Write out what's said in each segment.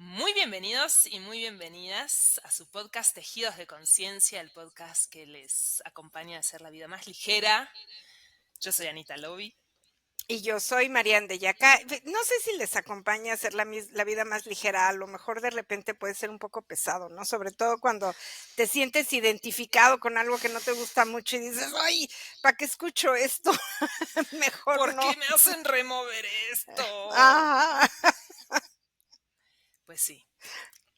Muy bienvenidos y muy bienvenidas a su podcast Tejidos de Conciencia, el podcast que les acompaña a hacer la vida más ligera. Yo soy Anita Lovi. Y yo soy Marian de Yacá. No sé si les acompaña a hacer la vida más ligera, a lo mejor de repente puede ser un poco pesado, ¿no? Sobre todo cuando te sientes identificado con algo que no te gusta mucho y dices, ay, ¿para qué escucho esto? Mejor ¿Por no. qué me hacen remover esto? Ah, Pues sí,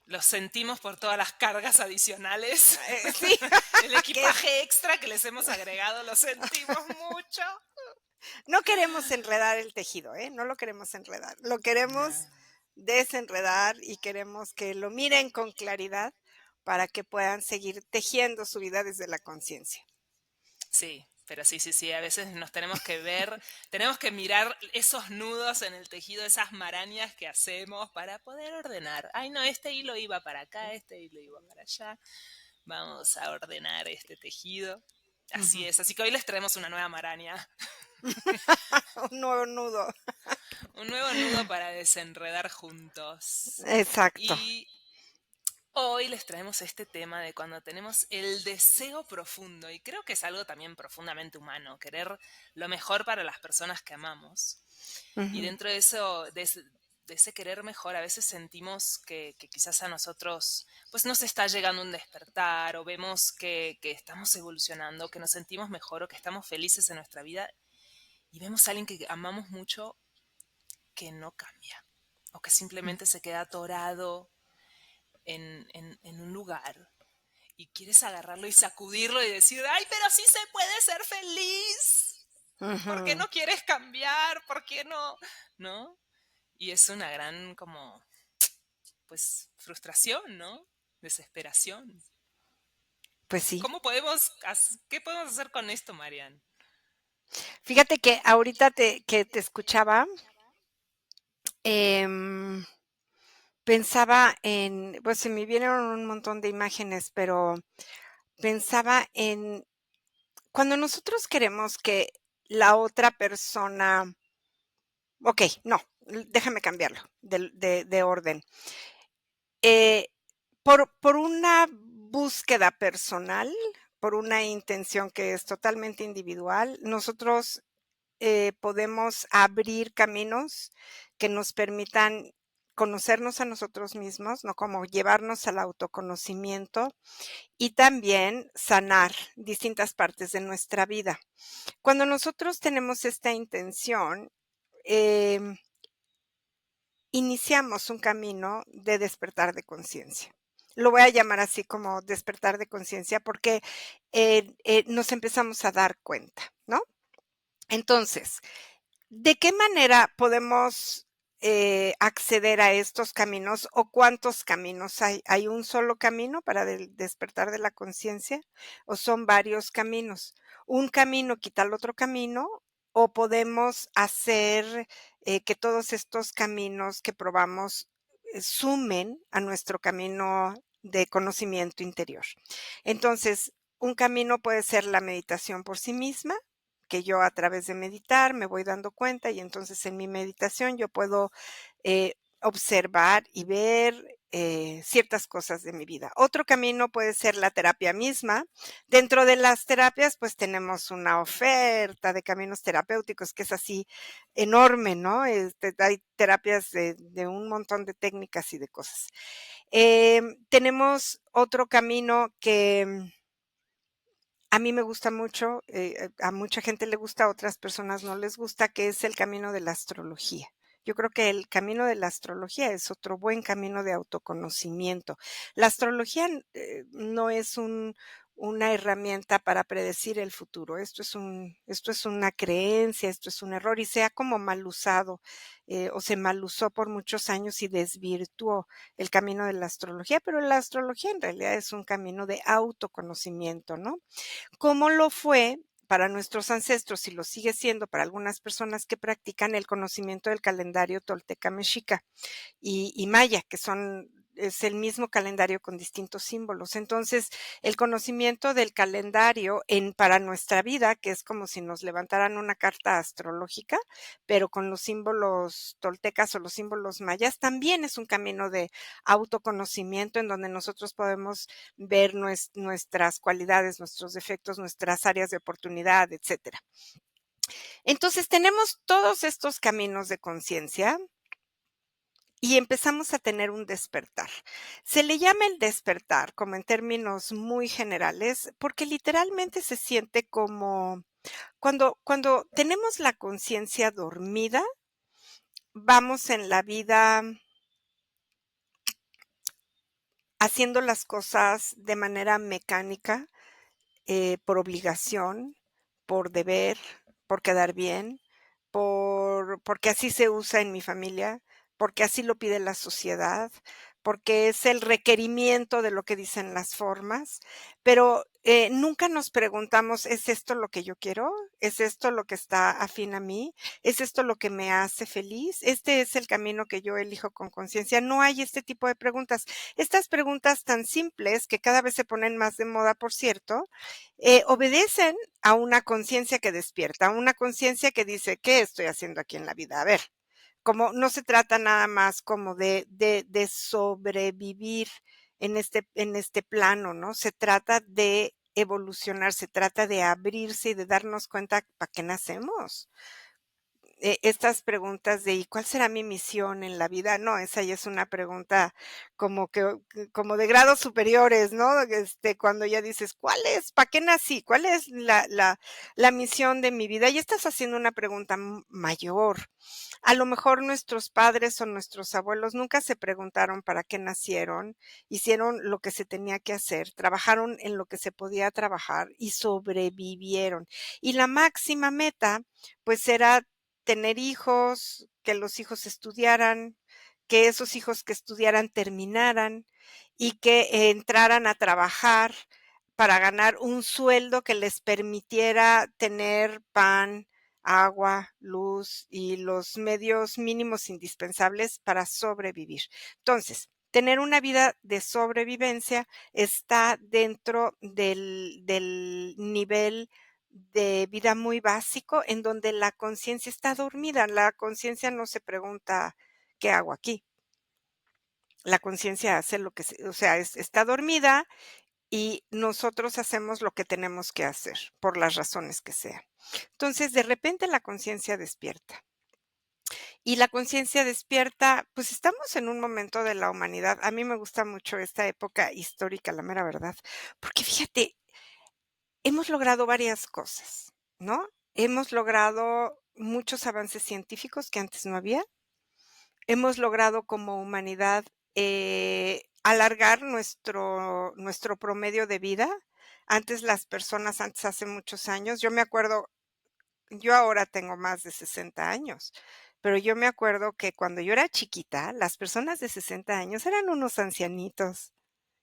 lo sentimos por todas las cargas adicionales. sí, El que es- equipaje extra que les hemos agregado lo sentimos mucho. no queremos enredar el tejido, ¿eh? No lo queremos enredar, lo No. queremos desenredar y queremos que lo miren con claridad para que puedan seguir tejiendo su vida desde la conciencia. Sí, pero sí, a veces nos tenemos que ver, tenemos que mirar esos nudos en el tejido, esas marañas que hacemos para poder ordenar. Ay, no, este hilo iba para acá, este hilo iba para allá. Vamos a ordenar este tejido. Así Ujú. es, así que hoy les traemos una nueva maraña, Un nuevo nudo. un nuevo nudo para desenredar juntos. Exacto. Y hoy les traemos este tema de cuando tenemos el deseo profundo, y creo que es algo también profundamente humano, querer lo mejor para las personas que amamos. Y Ujú. dentro de eso, de ese querer mejor, a veces sentimos que quizás a nosotros pues nos está llegando un despertar, o vemos que estamos evolucionando, que nos sentimos mejor o que estamos felices en nuestra vida, y vemos a alguien que amamos mucho que no cambia, o que simplemente se queda atorado en un lugar y quieres agarrarlo y sacudirlo y decir, ay, pero sí se puede ser feliz. ¿Por qué Ujú. no quieres cambiar? ¿Por qué no? ¿No? Y es una gran como, pues, frustración, ¿no? Desesperación. Pues sí. ¿Qué podemos hacer con esto, Marian? Fíjate que ahorita que te escuchaba, em, pensaba en, pues se me vinieron un montón de imágenes, pero pensaba en cuando nosotros queremos que la otra persona, okey, no, déjame cambiarlo de orden. Eh, por una búsqueda personal, por una intención que es totalmente individual, nosotros, podemos abrir caminos que nos permitan conocernos a nosotros mismos, ¿no? Como llevarnos al autoconocimiento y también sanar distintas partes de nuestra vida. Cuando nosotros tenemos esta intención, em, iniciamos un camino de despertar de conciencia. Lo voy a llamar así como despertar de conciencia porque, nos empezamos a dar cuenta, ¿no? Entonces, ¿de qué manera podemos, acceder a estos caminos o cuántos caminos hay? ¿Hay un solo camino para despertar de la conciencia o son varios caminos? ¿Un camino quita el otro camino o podemos hacer, que todos estos caminos que probamos, sumen a nuestro camino de conocimiento interior? Entonces, un camino puede ser la meditación por sí misma, que yo a través de meditar me voy dando cuenta y entonces en mi meditación yo puedo observar y ver ciertas cosas de mi vida. Otro camino puede ser la terapia misma. Dentro de las terapias, pues tenemos una oferta de caminos terapéuticos que es así enorme, ¿no? Hay terapias de un montón de técnicas y de cosas. Tenemos otro camino que a mí me gusta mucho, a mucha gente le gusta, a otras personas no les gusta, que es el camino de la astrología. Yo creo que el camino de la astrología es otro buen camino de autoconocimiento. La astrología, no es una herramienta para predecir el futuro. Esto es una creencia, esto es un error y se ha como mal usado, o se mal usó por muchos años y desvirtuó el camino de la astrología, pero la astrología en realidad es un camino de autoconocimiento, ¿no? Como lo fue para nuestros ancestros y lo sigue siendo para algunas personas que practican el conocimiento del calendario tolteca mexica y maya, que son es el mismo calendario con distintos símbolos. Entonces, el conocimiento del calendario para nuestra vida, que es como si nos levantaran una carta astrológica, pero con los símbolos toltecas o los símbolos mayas, también es un camino de autoconocimiento en donde nosotros podemos ver nuestras cualidades, nuestros defectos, nuestras áreas de oportunidad, etcétera. Entonces, tenemos todos estos caminos de conciencia y empezamos a tener un despertar. Se le llama el despertar, como en términos muy generales, porque literalmente se siente como cuando tenemos la conciencia dormida, vamos en la vida haciendo las cosas de manera mecánica, por obligación, por deber, por quedar bien, porque así se usa en mi familia, porque así lo pide la sociedad, porque es el requerimiento de lo que dicen las formas, pero, nunca nos preguntamos, ¿es esto lo que yo quiero? ¿Es esto lo que está afín a mí? ¿Es esto lo que me hace feliz? ¿Este es el camino que yo elijo con conciencia? No hay este tipo de preguntas. Estas preguntas tan simples, que cada vez se ponen más de moda, por cierto, obedecen a una conciencia que despierta, a una conciencia que dice: "¿Qué estoy haciendo aquí en la vida?". A ver, como no se trata nada más como de sobrevivir en este plano, ¿no? Se trata de evolucionar, se trata de abrirse y de darnos cuenta para qué nacemos. Estas preguntas de: "¿Y cuál será mi misión en la vida?". No, esa ya es una pregunta como de grados superiores, ¿no? Cuando ya dices: "¿Cuál es? ¿Para qué nací? ¿Cuál es la misión de mi vida?". Y estás haciendo una pregunta mayor. A lo mejor nuestros padres o nuestros abuelos nunca se preguntaron para qué nacieron, hicieron lo que se tenía que hacer, trabajaron en lo que se podía trabajar y sobrevivieron. Y la máxima meta, pues, era tener hijos, que los hijos estudiaran, que esos hijos que estudiaran terminaran y que entraran a trabajar para ganar un sueldo que les permitiera tener pan, agua, luz y los medios mínimos indispensables para sobrevivir. Entonces, tener una vida de sobrevivencia está dentro del nivel de vida muy básico en donde la conciencia está dormida. La conciencia no se pregunta: "¿Qué hago aquí?". La conciencia hace lo que o sea, está dormida y nosotros hacemos lo que tenemos que hacer, por las razones que sean. Entonces, de repente la conciencia despierta. Y la conciencia despierta, pues estamos en un momento de la humanidad. A mí me gusta mucho esta época histórica, la mera verdad, porque fíjate, hemos logrado varias cosas, ¿no? Hemos logrado muchos avances científicos que antes no había. Hemos logrado como humanidad, alargar nuestro promedio de vida. Antes, hace muchos años, yo me acuerdo, yo ahora tengo más de 60 años, pero yo me acuerdo que cuando yo era chiquita, las personas de 60 años eran unos ancianitos.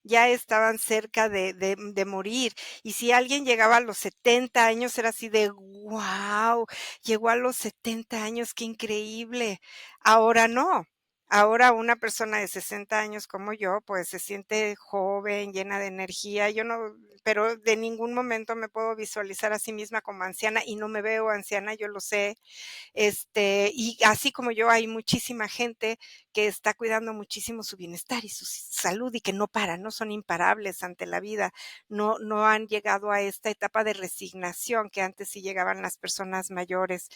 Ya estaban cerca de morir, y si alguien llegaba a los 70 años, era así de: "Guau, llegó a los 70 años, qué increíble". Ahora no, ahora una persona de 60 años como yo, pues, se siente joven, llena de energía. Yo no, pero de ningún momento me puedo visualizar a sí misma como anciana, y no me veo anciana, yo lo sé. Y así como yo, hay muchísima gente que está cuidando muchísimo su bienestar y su salud y que no paran, no son imparables ante la vida, no han llegado a esta etapa de resignación que antes sí llegaban las personas mayores.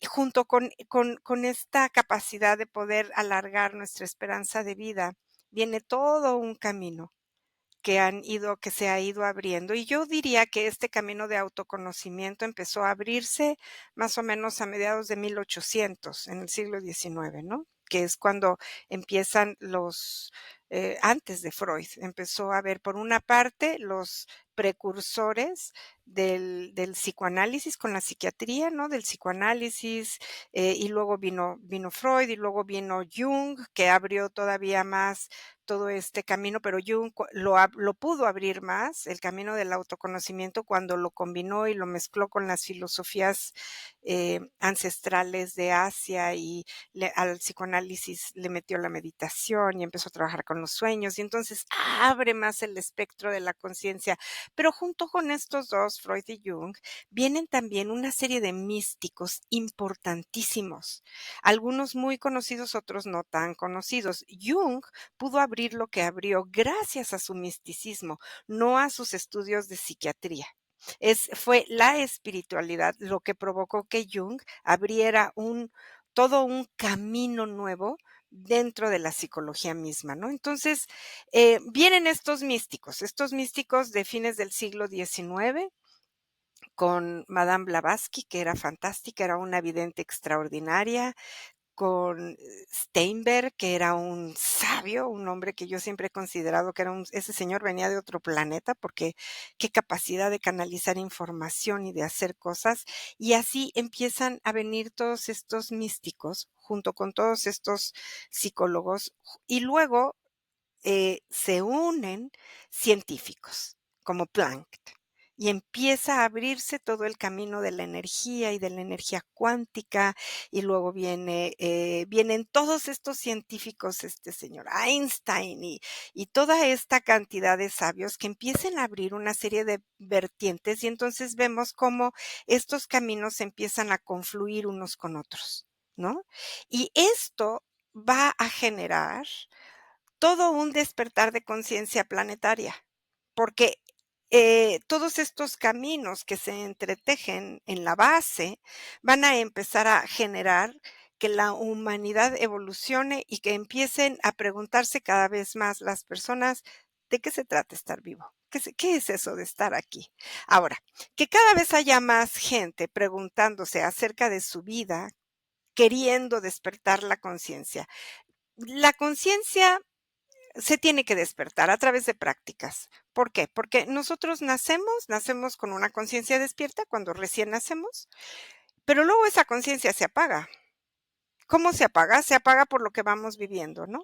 Y junto con esta capacidad de poder alargar nuestra esperanza de vida, viene todo un camino que se ha ido abriendo. Y yo diría que este camino de autoconocimiento empezó a abrirse más o menos a mediados de 1800, en el siglo XIX, ¿no? Que es cuando empiezan antes de Freud, empezó a haber, por una parte, los precursores del psicoanálisis con la psiquiatría, ¿no? Del psicoanálisis, y luego vino Freud, y luego vino Jung, que abrió todavía más todo este camino, pero Jung lo pudo abrir más, el camino del autoconocimiento, cuando lo combinó y lo mezcló con las filosofías ancestrales de Asia y al psicoanálisis le metió la meditación y empezó a trabajar con los sueños y entonces abre más el espectro de la conciencia. Pero junto con estos dos, Freud y Jung, vienen también una serie de místicos importantísimos, algunos muy conocidos, otros no tan conocidos. Jung pudo abrir lo que abrió gracias a su misticismo, no a sus estudios de psiquiatría. Fue la espiritualidad lo que provocó que Jung abriera todo un camino nuevo dentro de la psicología misma, ¿no? Entonces, vienen estos místicos de fines del siglo XIX, con Madame Blavatsky, que era fantástica, era una vidente extraordinaria, con Steinberg, que era un sabio, un hombre que yo siempre he considerado que ese señor venía de otro planeta, porque qué capacidad de canalizar información y de hacer cosas. Y así empiezan a venir todos estos místicos junto con todos estos psicólogos y luego se unen científicos como Planck y empieza a abrirse todo el camino de la energía y de la energía cuántica y luego vienen todos estos científicos, este señor Einstein y toda esta cantidad de sabios que empiezan a abrir una serie de vertientes y entonces vemos cómo estos caminos empiezan a confluir unos con otros, ¿no? Y esto va a generar todo un despertar de conciencia planetaria, porque todos estos caminos que se entretejen en la base van a empezar a generar que la humanidad evolucione y que empiecen a preguntarse cada vez más las personas de qué se trata estar vivo. ¿Qué es eso de estar aquí? Ahora, que cada vez haya más gente preguntándose acerca de su vida, queriendo despertar la conciencia. La conciencia se tiene que despertar a través de prácticas. ¿Por qué? Porque nosotros nacemos con una conciencia despierta cuando recién nacemos, pero luego esa conciencia se apaga. ¿Cómo se apaga? Se apaga por lo que vamos viviendo, ¿no?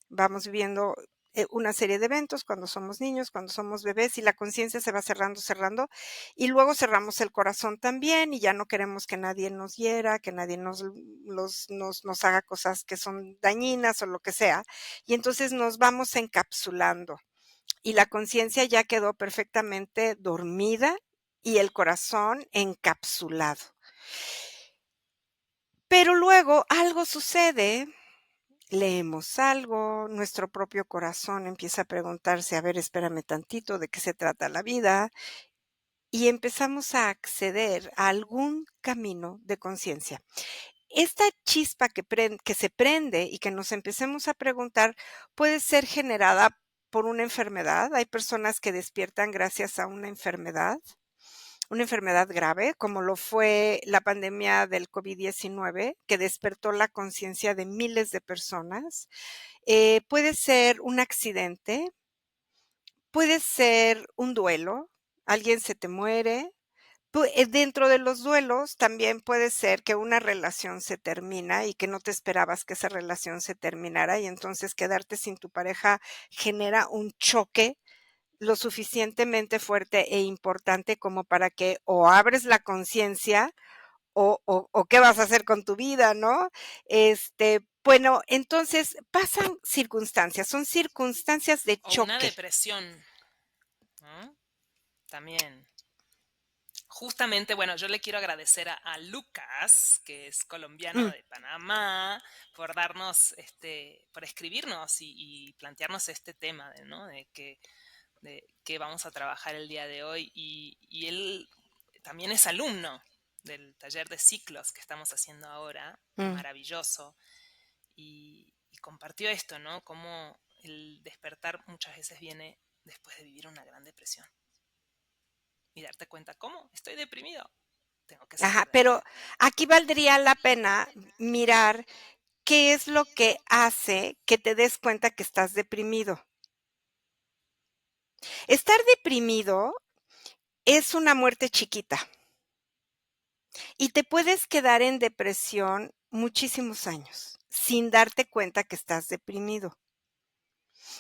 Vamos viviendo una serie de eventos cuando somos niños, cuando somos bebés y la conciencia se va cerrando, cerrando y luego cerramos el corazón también y ya no queremos que nadie nos hiera, que nadie nos haga cosas que son dañinas o lo que sea y entonces nos vamos encapsulando y la conciencia ya quedó perfectamente dormida y el corazón encapsulado. Pero luego algo sucede, leemos algo, nuestro propio corazón empieza a preguntarse, a ver, espérame tantito, ¿de qué se trata la vida? Y empezamos a acceder a algún camino de conciencia. Esta chispa que se prende y que nos empecemos a preguntar puede ser generada por una enfermedad. Hay personas que despiertan gracias a una enfermedad grave, como lo fue la pandemia del COVID-19, que despertó la conciencia de miles de personas. Puede ser un accidente, puede ser un duelo, alguien se te muere. Dentro de los duelos también puede ser que una relación se termina y que no te esperabas que esa relación se terminara y entonces quedarte sin tu pareja genera un choque lo suficientemente fuerte e importante como para que o abres la conciencia o qué vas a hacer con tu vida, ¿no? Bueno, entonces pasan circunstancias, son circunstancias de O una choque. depresión, ¿no? También. Justamente, bueno, yo le quiero agradecer a Lucas, que es colombiano Mm, de Panamá, por darnos, por escribirnos y plantearnos este tema ¿no? De qué vamos a trabajar el día de hoy. Y él también es alumno del taller de ciclos que estamos haciendo ahora, mm. maravilloso, y compartió esto, ¿no? Cómo el despertar muchas veces viene después de vivir una gran depresión y darte cuenta, ¿cómo? Estoy deprimido, tengo que Ajá, salir de ahí. pero aquí valdría la pena mirar qué es lo que hace que te des cuenta que estás deprimido. Estar deprimido es una muerte chiquita y te puedes quedar en depresión muchísimos años sin darte cuenta que estás deprimido.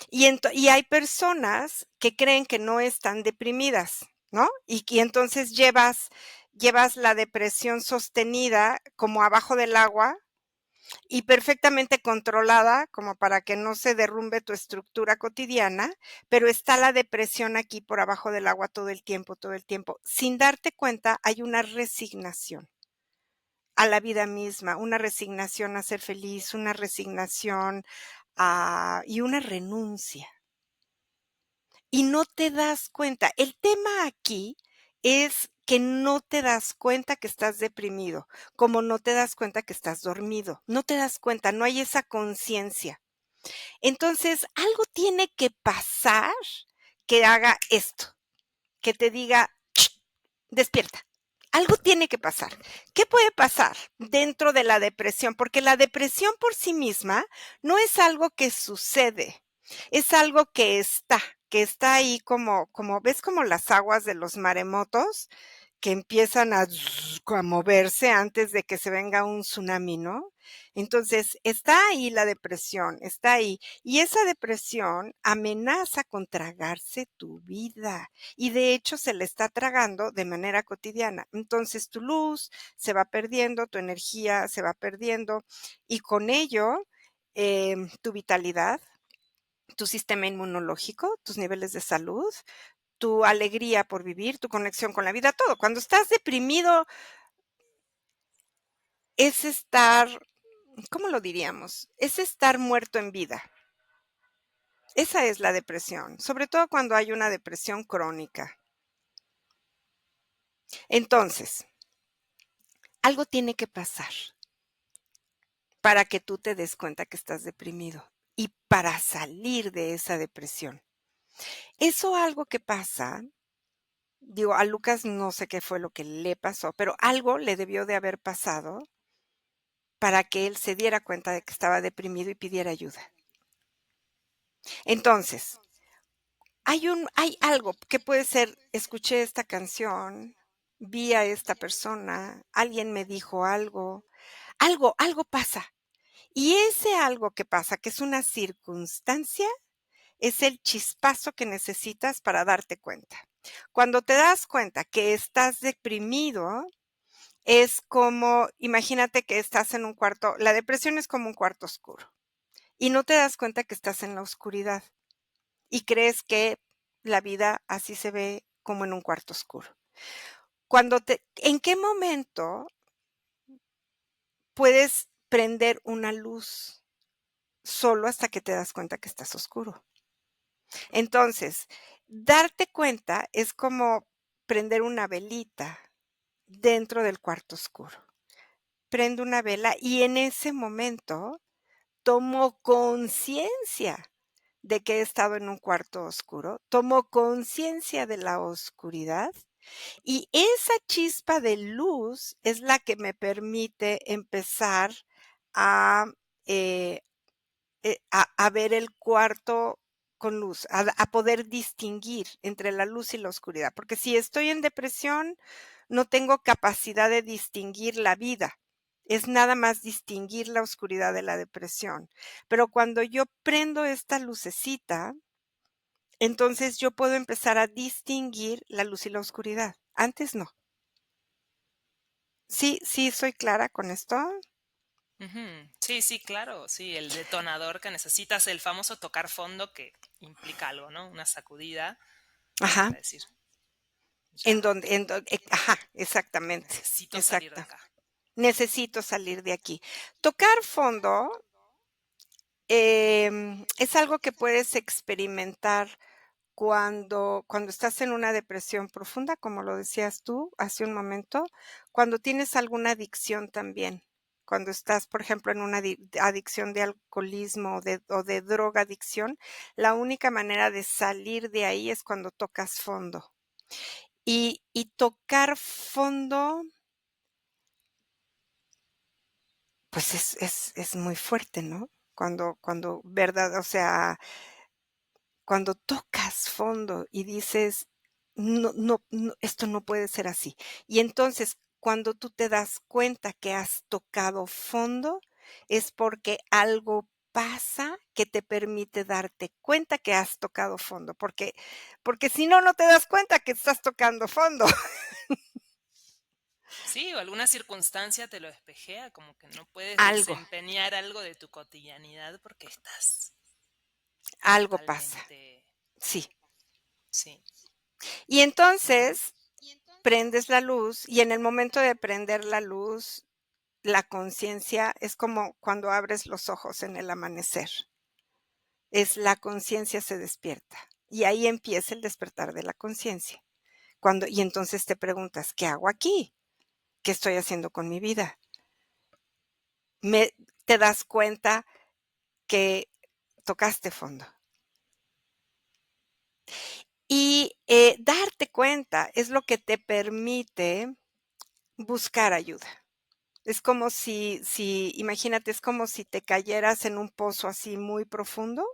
Y hay personas que creen que no están deprimidas, ¿no? Y entonces llevas la depresión sostenida como abajo del agua y perfectamente controlada, como para que no se derrumbe tu estructura cotidiana, pero está la depresión aquí por abajo del agua todo el tiempo, todo el tiempo. Sin darte cuenta, hay una resignación a la vida misma, una resignación a ser feliz, una resignación y una renuncia. Y no te das cuenta. El tema aquí es que no te das cuenta que estás deprimido, como no te das cuenta que estás dormido. No te das cuenta, no hay esa conciencia. Entonces, algo tiene que pasar que haga esto, que te diga, despierta. Algo tiene que pasar. ¿Qué puede pasar dentro de la depresión? Porque la depresión por sí misma no es algo que sucede, es algo que está ahí como, ¿ves como las aguas de los maremotos? Que empiezan a moverse antes de que se venga un tsunami, ¿no? Entonces, está ahí la depresión, está ahí. Y esa depresión amenaza con tragarse tu vida. Y de hecho se le está tragando de manera cotidiana. Entonces, tu luz se va perdiendo, tu energía se va perdiendo y con ello, tu vitalidad, tu sistema inmunológico, tus niveles de salud, tu alegría por vivir, tu conexión con la vida, todo. Cuando estás deprimido es estar, ¿cómo lo diríamos? Es estar muerto en vida. Esa es la depresión, sobre todo cuando hay una depresión crónica. Entonces, algo tiene que pasar para que tú te des cuenta que estás deprimido y para salir de esa depresión. Eso algo que pasa, digo, a Lucas no sé qué fue lo que le pasó, pero algo le debió de haber pasado para que él se diera cuenta de que estaba deprimido y pidiera ayuda. Entonces, hay algo que puede ser, escuché esta canción, vi a esta persona, alguien me dijo algo pasa. Y ese algo que pasa, que es una circunstancia, es el chispazo que necesitas para darte cuenta. Cuando te das cuenta que estás deprimido, es como, imagínate que estás en un cuarto, la depresión es como un cuarto oscuro y no te das cuenta que estás en la oscuridad y crees que la vida así se ve como en un cuarto oscuro. ¿En qué momento puedes prender una luz? Solo hasta que te das cuenta que estás oscuro. Entonces, darte cuenta es como prender una velita dentro del cuarto oscuro. Prendo una vela y en ese momento tomo conciencia de que he estado en un cuarto oscuro, tomo conciencia de la oscuridad y esa chispa de luz es la que me permite empezar a, eh, a ver el cuarto con luz, a poder distinguir entre la luz y la oscuridad, porque si estoy en depresión, no tengo capacidad de distinguir la vida. Es nada más distinguir la oscuridad de la depresión. Pero cuando yo prendo esta lucecita, entonces yo puedo empezar a distinguir la luz y la oscuridad. Antes no. Sí, soy clara con esto. Ujú. Sí, sí, claro, sí, el detonador que necesitas, el famoso tocar fondo que implica algo, ¿no? Una sacudida Ajá. para decir, ya, Ajá, exactamente. necesito salir de Exacta. acá. Necesito salir de aquí. Tocar fondo, es algo que puedes experimentar cuando estás en una depresión profunda, como lo decías tú hace un momento, cuando tienes alguna adicción también, cuando estás, por ejemplo, en una adicción de alcoholismo o de drogadicción, la única manera de salir de ahí es cuando tocas fondo. Y tocar fondo, pues es muy fuerte, ¿no? Cuando, ¿verdad? O sea, cuando tocas fondo y dices: "No, esto no puede ser así". Y entonces, cuando tú te das cuenta que has tocado fondo, es porque algo pasa que te permite darte cuenta que has tocado fondo, porque si no, no te das cuenta que estás tocando fondo. Sí, o alguna circunstancia te lo espejea, como que no puedes Algo, desempeñar algo de tu cotidianidad porque estás algo pasa, totalmente, sí. sí. Y Ujú. entonces prendes la luz y en el momento de prender la luz, la conciencia es como cuando abres los ojos en el amanecer. Es la conciencia se despierta y ahí empieza el despertar de la conciencia. Y entonces te preguntas, ¿qué hago aquí? ¿Qué estoy haciendo con mi vida? Me, te das cuenta que tocaste fondo. Y darte cuenta es lo que te permite buscar ayuda. Es como imagínate, es como si te cayeras en un pozo así muy profundo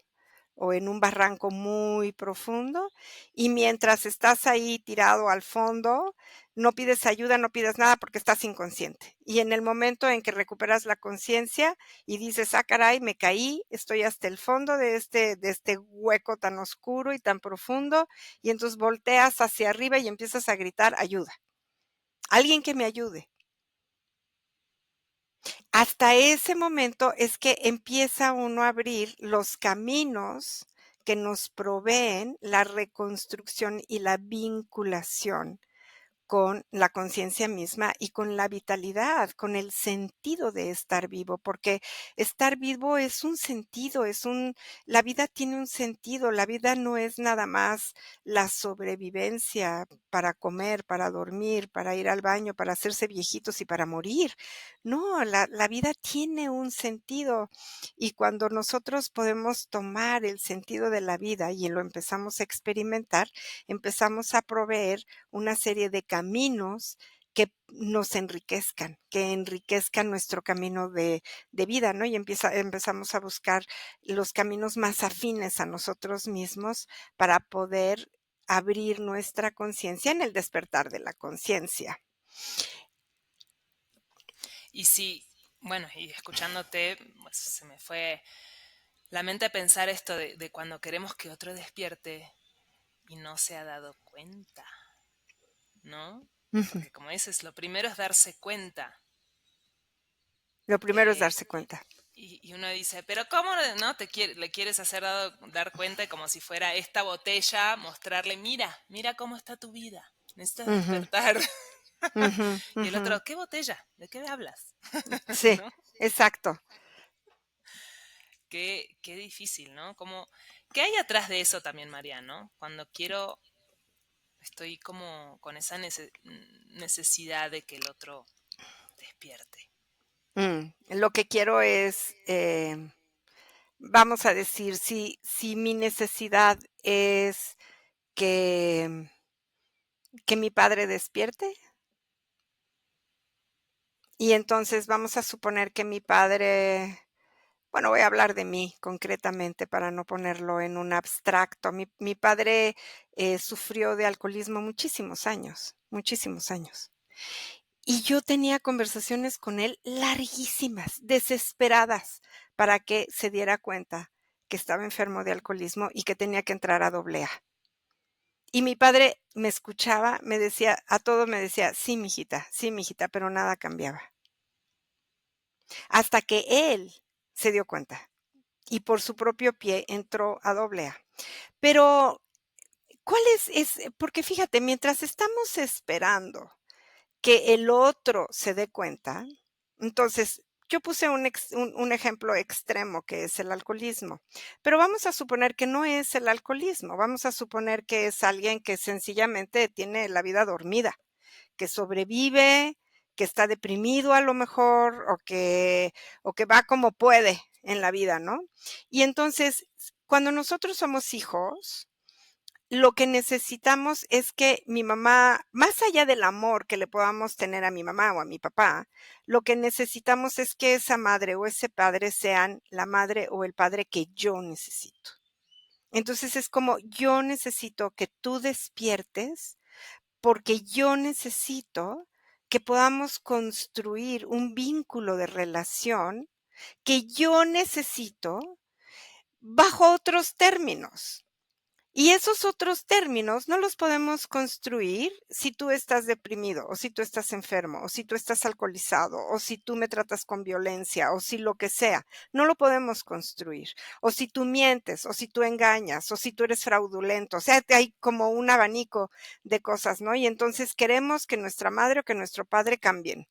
o en un barranco muy profundo, y mientras estás ahí tirado al fondo, no pides ayuda, no pides nada porque estás inconsciente. Y en el momento en que recuperas la conciencia y dices: "Ah, caray, me caí, estoy hasta el fondo de este hueco tan oscuro y tan profundo", y entonces volteas hacia arriba y empiezas a gritar: "Ayuda, alguien que me ayude". Hasta ese momento es que empieza uno a abrir los caminos que nos proveen la reconstrucción y la vinculación con la conciencia misma y con la vitalidad, con el sentido de estar vivo, porque estar vivo es un sentido, la vida tiene un sentido, la vida no es nada más la sobrevivencia para comer, para dormir, para ir al baño, para hacerse viejitos y para morir. No, la vida tiene un sentido y cuando nosotros podemos tomar el sentido de la vida y lo empezamos a experimentar, empezamos a proveer una serie de caminos que nos enriquezcan, que enriquezcan nuestro camino de vida, ¿no? Y empezamos a buscar los caminos más afines a nosotros mismos para poder abrir nuestra conciencia en el despertar de la conciencia. Y sí, bueno, y escuchándote, pues, se me fue la mente a pensar esto de cuando queremos que otro despierte y no se ha dado cuenta, ¿no? Ujú. Porque como dices, lo primero es darse cuenta. Lo primero es eh, darse cuenta. y uno dice, pero ¿cómo no le quieres hacer dar cuenta como si fuera esta botella, mostrarle, mira, mira cómo está tu vida, necesitas Ujú, despertar? ujú, Y el ujú. otro, ¿qué botella? ¿De qué me hablas? Sí, ¿No? exacto. Qué difícil, ¿no? Como, ¿qué hay atrás de eso también, María, ¿no? Cuando quiero, estoy como con esa necesidad de que el otro despierte. Lo que quiero es, vamos a decir, si mi necesidad es que mi padre despierte, y entonces vamos a suponer que mi padre, bueno, voy a hablar de mí concretamente para no ponerlo en un abstracto. Mi padre, sufrió de alcoholismo muchísimos años, muchísimos años. Y yo tenía conversaciones con él larguísimas, desesperadas, para que se diera cuenta que estaba enfermo de alcoholismo y que tenía que entrar a doble A. Y mi padre me escuchaba, me decía, a todo me decía: sí, mijita", pero nada cambiaba. Hasta que él se dio cuenta y por su propio pie entró a doble A. Pero, ¿cuál porque fíjate, mientras estamos esperando que el otro se dé cuenta. Entonces, yo puse un ejemplo extremo que es el alcoholismo, pero vamos a suponer que no es el alcoholismo, vamos a suponer que es alguien que sencillamente tiene la vida dormida, que sobrevive, que está deprimido a lo mejor o que va como puede en la vida, ¿no? Y entonces, cuando nosotros somos hijos, lo que necesitamos es que mi mamá, más allá del amor que le podamos tener a mi mamá o a mi papá, lo que necesitamos es que esa madre o ese padre sean la madre o el padre que yo necesito. Entonces es como yo necesito que tú despiertes porque yo necesito que podamos construir un vínculo de relación que yo necesito bajo otros términos. Y esos otros términos no los podemos construir si tú estás deprimido, o si tú estás enfermo, o si tú estás alcoholizado, o si tú me tratas con violencia, o si lo que sea. No lo podemos construir. O si tú mientes, o si tú engañas, o si tú eres fraudulento. O sea, hay como un abanico de cosas, ¿no? Y entonces queremos que nuestra madre o que nuestro padre cambien.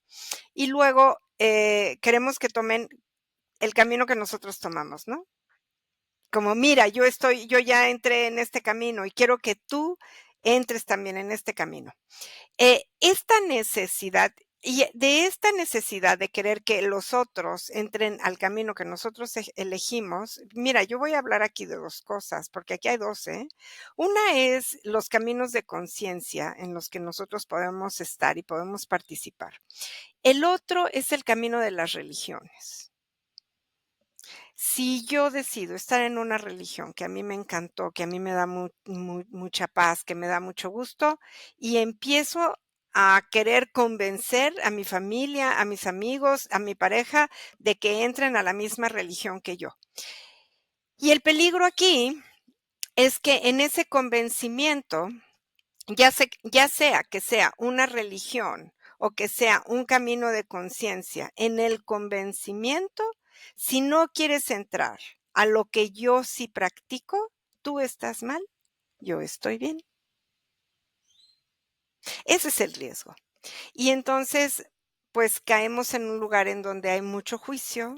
Y luego queremos que tomen el camino que nosotros tomamos, ¿no? Como mira, yo ya entré en este camino y quiero que tú entres también en este camino. Esta necesidad, y de esta necesidad de querer que los otros entren al camino que nosotros elegimos, mira, yo voy a hablar aquí de dos cosas, porque aquí hay dos, ¿eh? Una es los caminos de conciencia en los que nosotros podemos estar y podemos participar. El otro es el camino de las religiones. Si yo decido estar en una religión que a mí me encantó, que a mí me da mucha paz, que me da mucho gusto, y empiezo a querer convencer a mi familia, a mis amigos, a mi pareja, de que entren a la misma religión que yo. Y el peligro aquí es que en ese convencimiento, ya sea que sea una religión o que sea un camino de conciencia, en el convencimiento, si no quieres entrar a lo que yo sí practico, tú estás mal, yo estoy bien. Ese es el riesgo. Y entonces, pues caemos en un lugar en donde hay mucho juicio,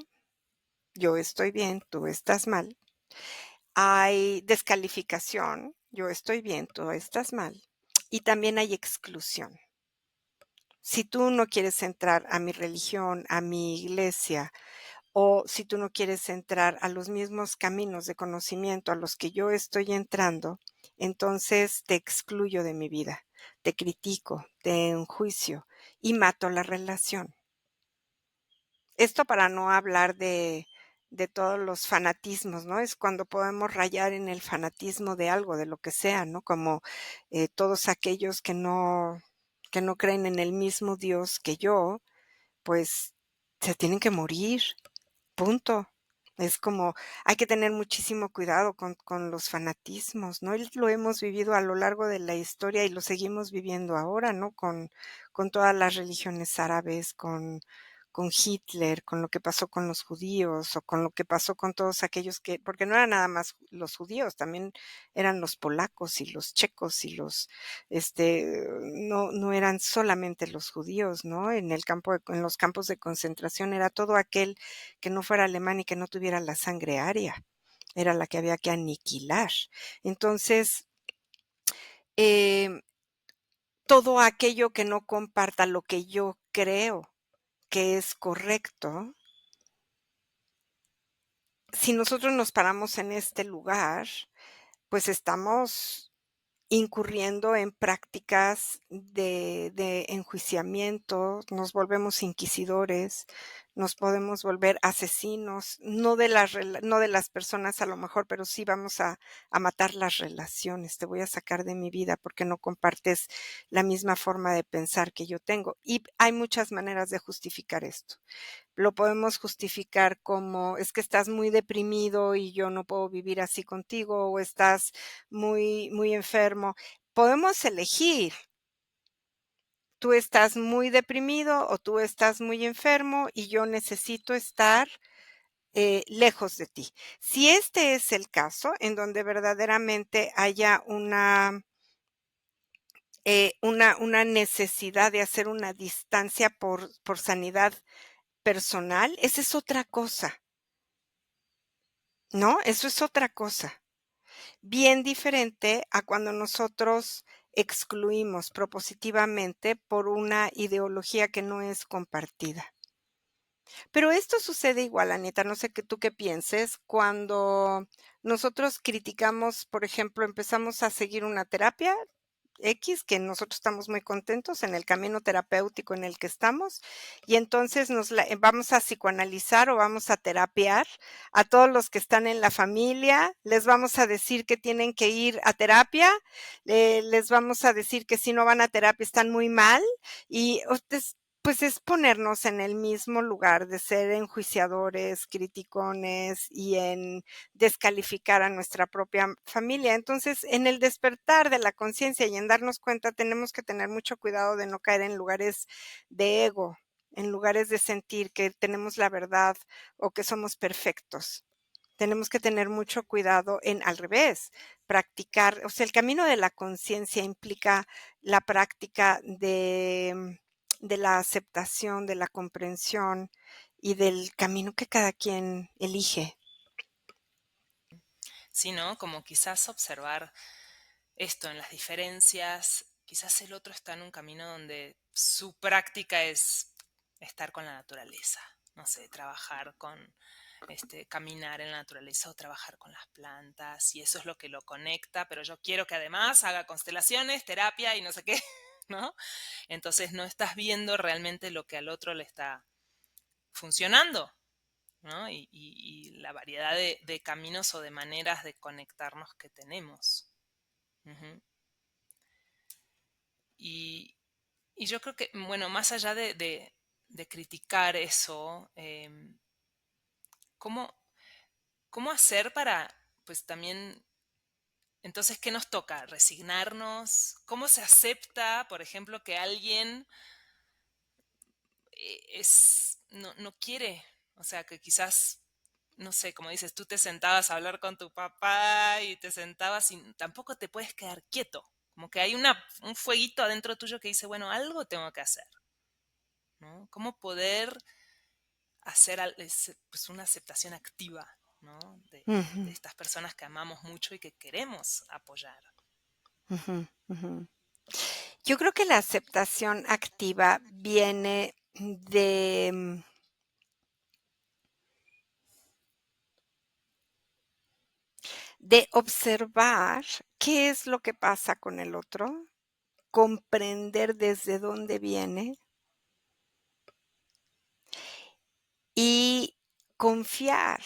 yo estoy bien, tú estás mal. Hay descalificación, yo estoy bien, tú estás mal. Y también hay exclusión. Si tú no quieres entrar a mi religión, a mi iglesia, o si tú no quieres entrar a los mismos caminos de conocimiento a los que yo estoy entrando, entonces te excluyo de mi vida, te critico, te enjuicio y mato la relación. Esto para no hablar de todos los fanatismos, ¿no? Es cuando podemos rayar en el fanatismo de algo, de lo que sea, ¿no? Como todos aquellos que no creen en el mismo Dios que yo, pues se tienen que morir, punto. Es como, hay que tener muchísimo cuidado con los fanatismos, ¿no? Y lo hemos vivido a lo largo de la historia y lo seguimos viviendo ahora, ¿no? Con todas las religiones árabes, con Hitler, con lo que pasó con los judíos o con lo que pasó con todos aquellos que, porque no eran nada más los judíos, también eran los polacos y los checos y no eran solamente los judíos, ¿no? En los campos de concentración era todo aquel que no fuera alemán y que no tuviera la sangre aria, era la que había que aniquilar. Entonces, em, todo aquello que no comparta lo que yo creo que es correcto, si nosotros nos paramos en este lugar, pues estamos incurriendo en prácticas de enjuiciamiento, nos volvemos inquisidores, nos podemos volver asesinos, no de las personas a lo mejor, pero sí vamos a matar las relaciones. Te voy a sacar de mi vida porque no compartes la misma forma de pensar que yo tengo. Y hay muchas maneras de justificar esto. Lo podemos justificar como es que estás muy deprimido y yo no puedo vivir así contigo, o estás muy enfermo. Podemos elegir. Tú estás muy deprimido o tú estás muy enfermo y yo necesito estar lejos de ti. Si este es el caso, en donde verdaderamente haya una necesidad de hacer una distancia por sanidad personal, esa es otra cosa, ¿no? Eso es otra cosa. Bien diferente a cuando nosotros excluimos propositivamente por una ideología que no es compartida. Pero esto sucede igual, Anita, no sé qué tú qué pienses, cuando nosotros criticamos, por ejemplo, empezamos a seguir una terapia X, que nosotros estamos muy contentos en el camino terapéutico en el que estamos, y entonces vamos a psicoanalizar o vamos a terapiar a todos los que están en la familia, les vamos a decir que tienen que ir a terapia, les vamos a decir que si no van a terapia están muy mal, y Pues es ponernos en el mismo lugar de ser enjuiciadores, criticones y en descalificar a nuestra propia familia. Entonces, en el despertar de la conciencia y en darnos cuenta, tenemos que tener mucho cuidado de no caer en lugares de ego, en lugares de sentir que tenemos la verdad o que somos perfectos. Tenemos que tener mucho cuidado en al revés, practicar, o sea, el camino de la conciencia implica la práctica de la aceptación, de la comprensión y del camino que cada quien elige. Sí, ¿no? Como quizás observar esto en las diferencias, quizás el otro está en un camino donde su práctica es estar con la naturaleza, no sé, trabajar con, caminar en la naturaleza o trabajar con las plantas, y eso es lo que lo conecta, pero yo quiero que además haga constelaciones, terapia y no sé qué, ¿no? Entonces no estás viendo realmente lo que al otro le está funcionando, ¿no? Y la variedad de caminos o de maneras de conectarnos que tenemos. Ujú. Y, y yo creo que, bueno, más allá de criticar eso, ¿cómo, cómo hacer para, pues también, entonces, ¿qué nos toca? ¿Resignarnos? ¿Cómo se acepta, por ejemplo, que alguien no quiere? O sea, que quizás, no sé, como dices, tú te sentabas a hablar con tu papá y te sentabas y tampoco te puedes quedar quieto. Como que hay un fueguito adentro tuyo que dice, bueno, algo tengo que hacer, ¿no? ¿Cómo poder hacer pues una aceptación activa, ¿no? Ujú, De estas personas que amamos mucho y que queremos apoyar. ujú, ujú. Yo creo que la aceptación activa viene de observar qué es lo que pasa con el otro, comprender desde dónde viene y confiar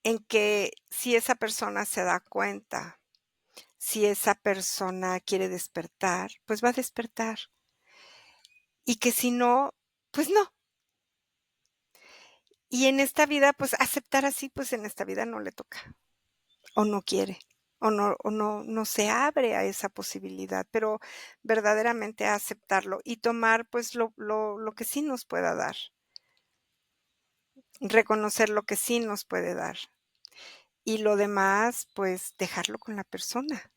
en que si esa persona se da cuenta, si esa persona quiere despertar, pues va a despertar. Y que si no, pues no. Y en esta vida, pues aceptar así, pues en esta vida no le toca, o no quiere, o no se abre a esa posibilidad, pero verdaderamente a aceptarlo y tomar, pues, lo que sí nos pueda dar, reconocer lo que sí nos puede dar, y lo demás, pues, dejarlo con la persona.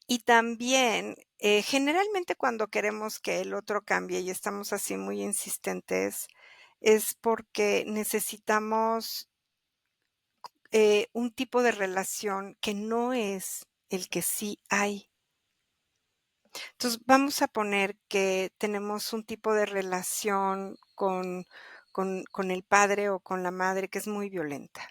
Y también, generalmente cuando queremos que el otro cambie y estamos así muy insistentes, es porque necesitamos, un tipo de relación que no es el que sí hay. Entonces, vamos a poner que tenemos un tipo de relación con el padre o con la madre que es muy violenta,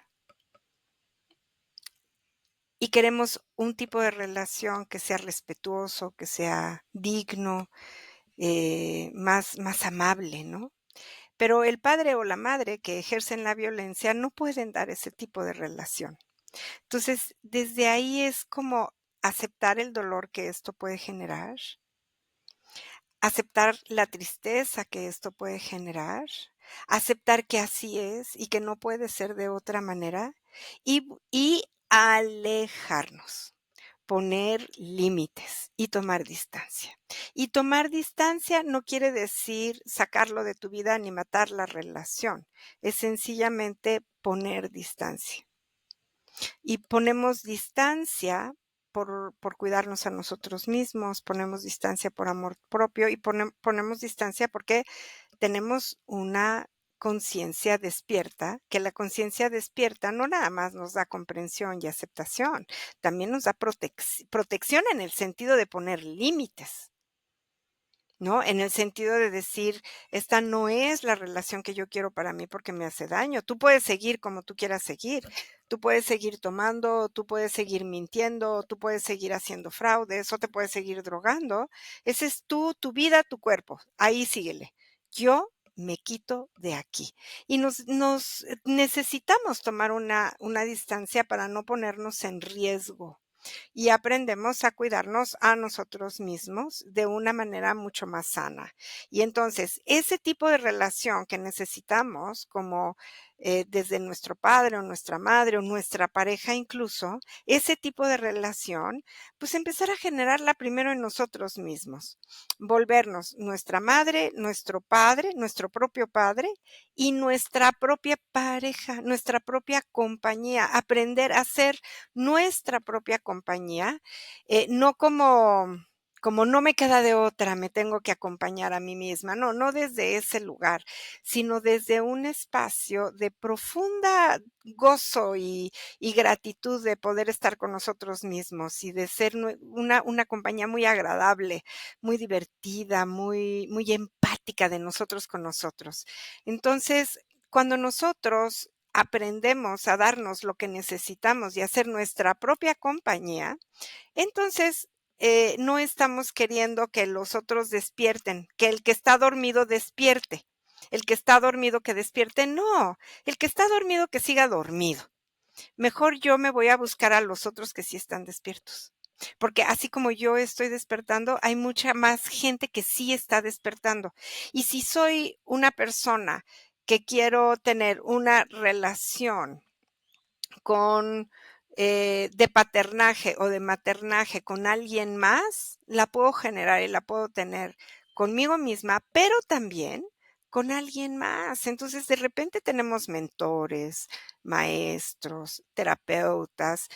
y queremos un tipo de relación que sea respetuoso, que sea digno, más amable, ¿no? Pero el padre o la madre que ejercen la violencia no pueden dar ese tipo de relación. Entonces, desde ahí es como aceptar el dolor que esto puede generar, aceptar la tristeza que esto puede generar, aceptar que así es y que no puede ser de otra manera, y alejarnos, poner límites y tomar distancia. Y tomar distancia no quiere decir sacarlo de tu vida ni matar la relación, es sencillamente poner distancia. Y ponemos distancia por cuidarnos a nosotros mismos, ponemos distancia por amor propio y ponemos distancia porque tenemos una conciencia despierta, que la conciencia despierta no nada más nos da comprensión y aceptación, también nos da protección en el sentido de poner límites. ¿No? En el sentido de decir, esta no es la relación que yo quiero para mí porque me hace daño. Tú puedes seguir como tú quieras seguir. Tú puedes seguir tomando, tú puedes seguir mintiendo, tú puedes seguir haciendo fraudes o te puedes seguir drogando. Ese es tú, tu vida, tu cuerpo. Ahí síguele. Yo me quito de aquí. Y necesitamos tomar una distancia para no ponernos en riesgo. y aprendemos a cuidarnos a nosotros mismos de una manera mucho más sana. Y entonces, ese tipo de relación que necesitamos, como desde nuestro padre o nuestra madre o nuestra pareja incluso, ese tipo de relación, pues empezar a generarla primero en nosotros mismos, volvernos nuestra madre, nuestro padre, nuestro propio padre y nuestra propia pareja, nuestra propia compañía, aprender a ser nuestra propia compañía, no como no me queda de otra, me tengo que acompañar a mí misma, no, no desde ese lugar, sino desde un espacio de profunda gozo y gratitud de poder estar con nosotros mismos y de ser una compañía muy agradable, muy divertida, muy empática de nosotros con nosotros. Entonces, cuando nosotros aprendemos a darnos lo que necesitamos y a ser nuestra propia compañía, entonces, no estamos queriendo que los otros despierten, que el que está dormido despierte, el que está dormido que despierte, no, el que está dormido que siga dormido. Mejor yo me voy a buscar a los otros que sí están despiertos. Porque así como yo estoy despertando, hay mucha más gente que sí está despertando. Y si soy una persona que quiero tener una relación con, de paternaje o de maternaje con alguien más, la puedo generar y la puedo tener conmigo misma, pero también con alguien más. Entonces, de repente tenemos mentores, maestros, terapeutas,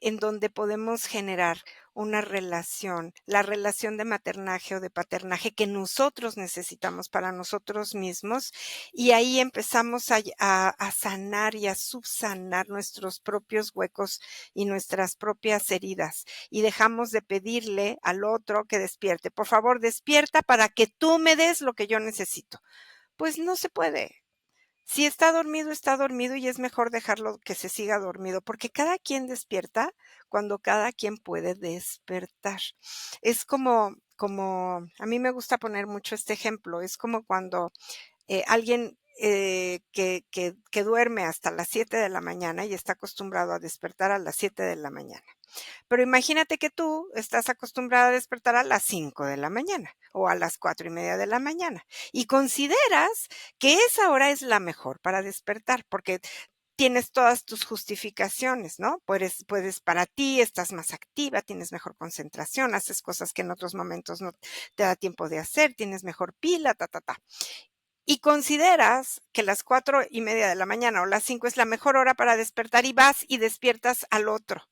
en donde podemos generar una relación, la relación de maternaje o de paternaje que nosotros necesitamos para nosotros mismos y ahí empezamos a sanar y a subsanar nuestros propios huecos y nuestras propias heridas. Y dejamos de pedirle al otro que despierte. Por favor, despierta para que tú me des lo que yo necesito. Pues no se puede. Si está dormido y es mejor dejarlo que se siga dormido, porque cada quien despierta cuando cada quien puede despertar. Es como, a mí me gusta poner mucho este ejemplo, es como cuando alguien que duerme hasta las 7 de la mañana y está acostumbrado a despertar a las 7 de la mañana. Pero imagínate que tú estás acostumbrada a despertar a las 5 de la mañana o a las 4:30 de la mañana y consideras que esa hora es la mejor para despertar porque tienes todas tus justificaciones, ¿no? Puedes para ti, estás más activa, tienes mejor concentración, haces cosas que en otros momentos no te da tiempo de hacer, tienes mejor pila, ta, ta, ta. Y consideras que las 4:30 de la mañana o las 5 es la mejor hora para despertar y vas y despiertas al otro.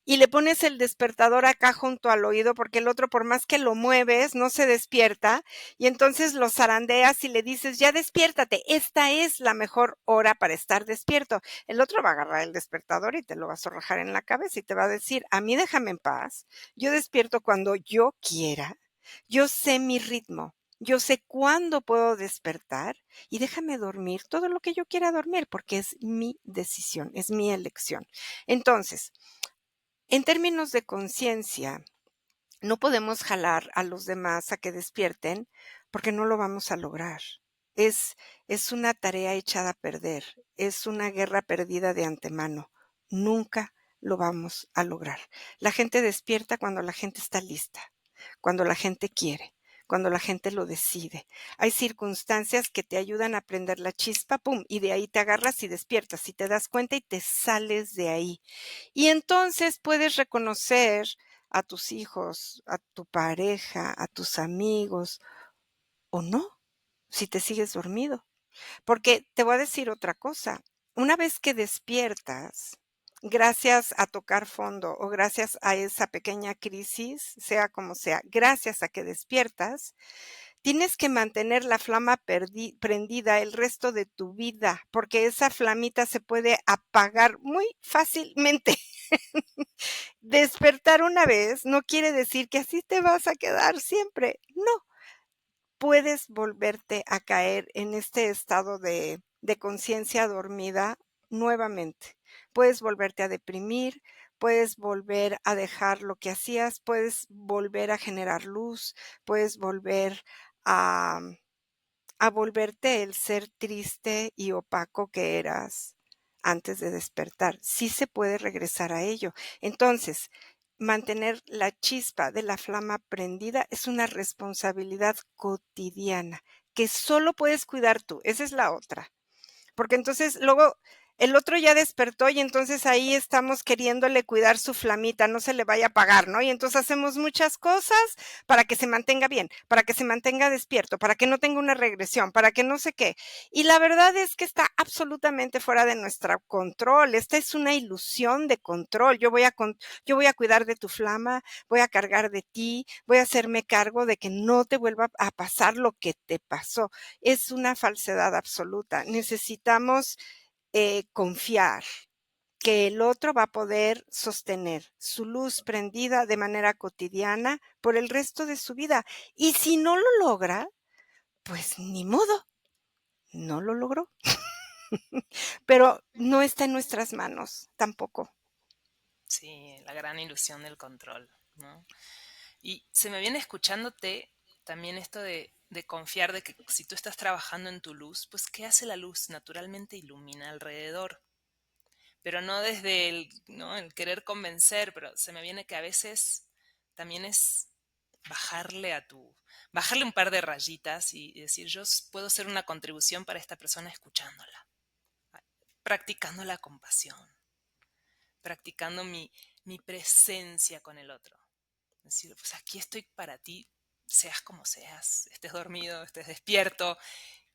Y le pones el despertador acá junto al oído porque el otro por más que lo mueves no se despierta y entonces lo zarandeas y le dices, ya despiértate, esta es la mejor hora para estar despierto. El otro va a agarrar el despertador y te lo va a zorrajar en la cabeza y te va a decir, a mí déjame en paz, yo despierto cuando yo quiera, yo sé mi ritmo. Yo sé cuándo puedo despertar y déjame dormir todo lo que yo quiera dormir porque es mi decisión, es mi elección. Entonces, en términos de conciencia, no podemos jalar a los demás a que despierten porque no lo vamos a lograr. Es, es una tarea echada a perder, es una guerra perdida de antemano. Nunca lo vamos a lograr. La gente despierta cuando la gente está lista, cuando la gente quiere, cuando la gente lo decide. Hay circunstancias que te ayudan a prender la chispa, pum, y de ahí te agarras y despiertas y te das cuenta y te sales de ahí. Y entonces puedes reconocer a tus hijos, a tu pareja, a tus amigos, o no, si te sigues dormido. Porque te voy a decir otra cosa, una vez que despiertas, gracias a tocar fondo o gracias a esa pequeña crisis, sea como sea, gracias a que despiertas, tienes que mantener la flama prendida el resto de tu vida, porque esa flamita se puede apagar muy fácilmente. Despertar una vez no quiere decir que así te vas a quedar siempre. No, puedes volverte a caer en este estado de conciencia dormida nuevamente. Puedes volverte a deprimir, puedes volver a dejar lo que hacías, puedes volver a generar luz, puedes volver a, a volverte el ser triste y opaco que eras antes de despertar. Sí se puede regresar a ello. Entonces, mantener la chispa de la flama prendida es una responsabilidad cotidiana que solo puedes cuidar tú. Esa es la otra. Porque entonces luego el otro ya despertó y entonces ahí estamos queriéndole cuidar su flamita, no se le vaya a apagar, ¿no? Y entonces hacemos muchas cosas para que se mantenga bien, para que se mantenga despierto, para que no tenga una regresión, para que no sé qué. Y la verdad es que está absolutamente fuera de nuestro control. Esta es una ilusión de control. Yo voy a cuidar de tu flama, voy a cargar de ti, voy a hacerme cargo de que no te vuelva a pasar lo que te pasó. Es una falsedad absoluta. Necesitamos confiar que el otro va a poder sostener su luz prendida de manera cotidiana por el resto de su vida. Y si no lo logra, pues ni modo, no lo logró. Pero no está en nuestras manos tampoco. Sí, la gran ilusión del control, ¿no? Y se me viene escuchándote también esto de confiar de que si tú estás trabajando en tu luz, pues ¿qué hace la luz? Naturalmente ilumina alrededor, pero no desde el, ¿no? el querer convencer, pero se me viene que a veces también es bajarle a tu, bajarle un par de rayitas y decir, yo puedo ser una contribución para esta persona escuchándola, practicando la compasión, practicando mi presencia con el otro. Decir, pues aquí estoy para ti, seas como seas, estés dormido, estés despierto.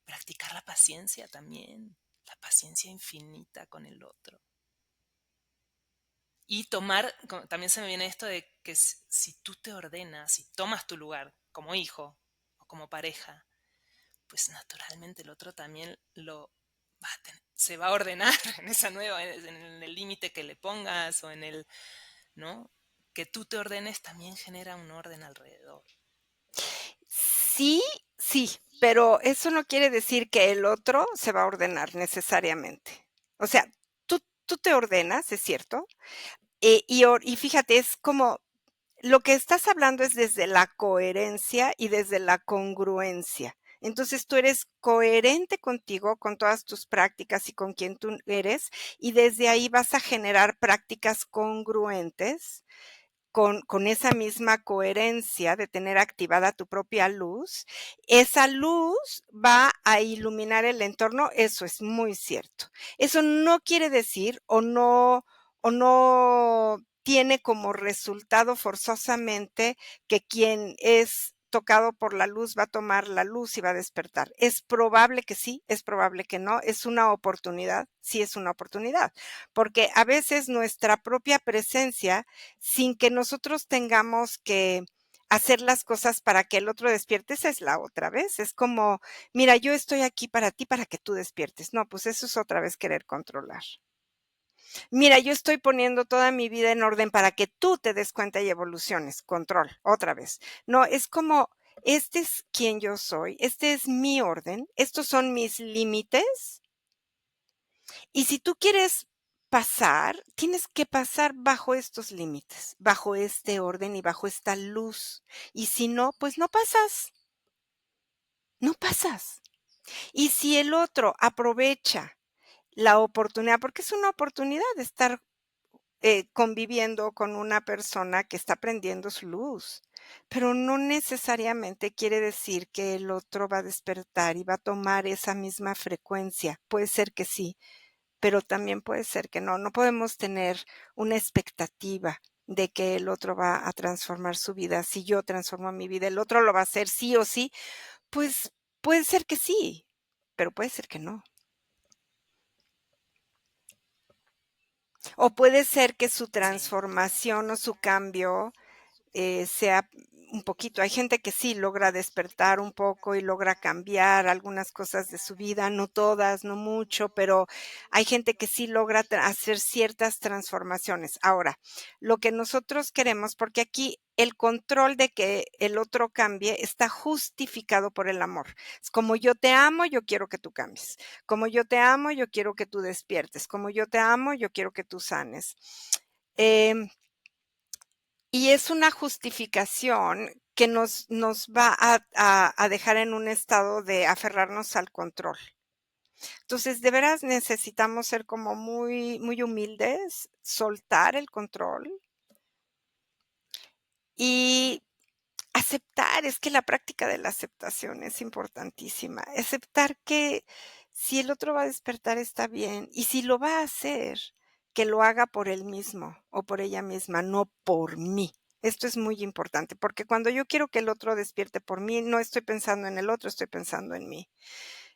Practicar la paciencia también, la paciencia infinita con el otro. Y tomar, también se me viene esto de que si tú te ordenas, si tomas tu lugar como hijo o como pareja, pues naturalmente el otro también se va a ordenar en esa nueva, en el límite que le pongas o en el, ¿no? Que tú te ordenes también genera un orden alrededor. Sí, sí, pero eso no quiere decir que el otro se va a ordenar necesariamente. O sea, tú te ordenas, es cierto, y fíjate, es como lo que estás hablando es desde la coherencia y desde la congruencia. Entonces tú eres coherente contigo, con todas tus prácticas y con quien tú eres, y desde ahí vas a generar prácticas congruentes con esa misma coherencia de tener activada tu propia luz. Esa luz va a iluminar el entorno, eso es muy cierto. Eso no quiere decir o no tiene como resultado forzosamente que quien es tocado por la luz va a tomar la luz y va a despertar. Es probable que sí, es probable que no, es una oportunidad, sí es una oportunidad, porque a veces nuestra propia presencia, sin que nosotros tengamos que hacer las cosas para que el otro despierte, esa es la otra vez. Es como, mira, yo estoy aquí para ti, para que tú despiertes. No, pues eso es otra vez querer controlar. Mira, yo estoy poniendo toda mi vida en orden para que tú te des cuenta y evoluciones. Control, otra vez. No, es como, este es quien yo soy, este es mi orden, estos son mis límites. Y si tú quieres pasar, tienes que pasar bajo estos límites, bajo este orden y bajo esta luz. Y si no, pues no pasas, no pasas. Y si el otro aprovecha la oportunidad, porque es una oportunidad de estar conviviendo con una persona que está prendiendo su luz, pero no necesariamente quiere decir que el otro va a despertar y va a tomar esa misma frecuencia. Puede ser que sí, pero también puede ser que no. No podemos tener una expectativa de que el otro va a transformar su vida. Si yo transformo mi vida, el otro lo va a hacer sí o sí. Pues puede ser que sí, pero puede ser que no. O puede ser que su Sí, transformación o su cambio sea un poquito. Hay gente que sí logra despertar un poco y logra cambiar algunas cosas de su vida, no todas, no mucho, pero hay gente que sí logra hacer ciertas transformaciones. Ahora, lo que nosotros queremos, porque aquí el control de que el otro cambie está justificado por el amor. Es como yo te amo, yo quiero que tú cambies. Como yo te amo, yo quiero que tú despiertes. Como yo te amo, yo quiero que tú sanes. Em, y es una justificación que nos va a dejar en un estado de aferrarnos al control. Entonces, de veras necesitamos ser como muy, muy humildes, soltar el control y aceptar. Es que la práctica de la aceptación es importantísima. Aceptar que si el otro va a despertar está bien y si lo va a hacer, que lo haga por él mismo o por ella misma, no por mí. Esto es muy importante, porque cuando yo quiero que el otro despierte por mí, no estoy pensando en el otro, estoy pensando en mí.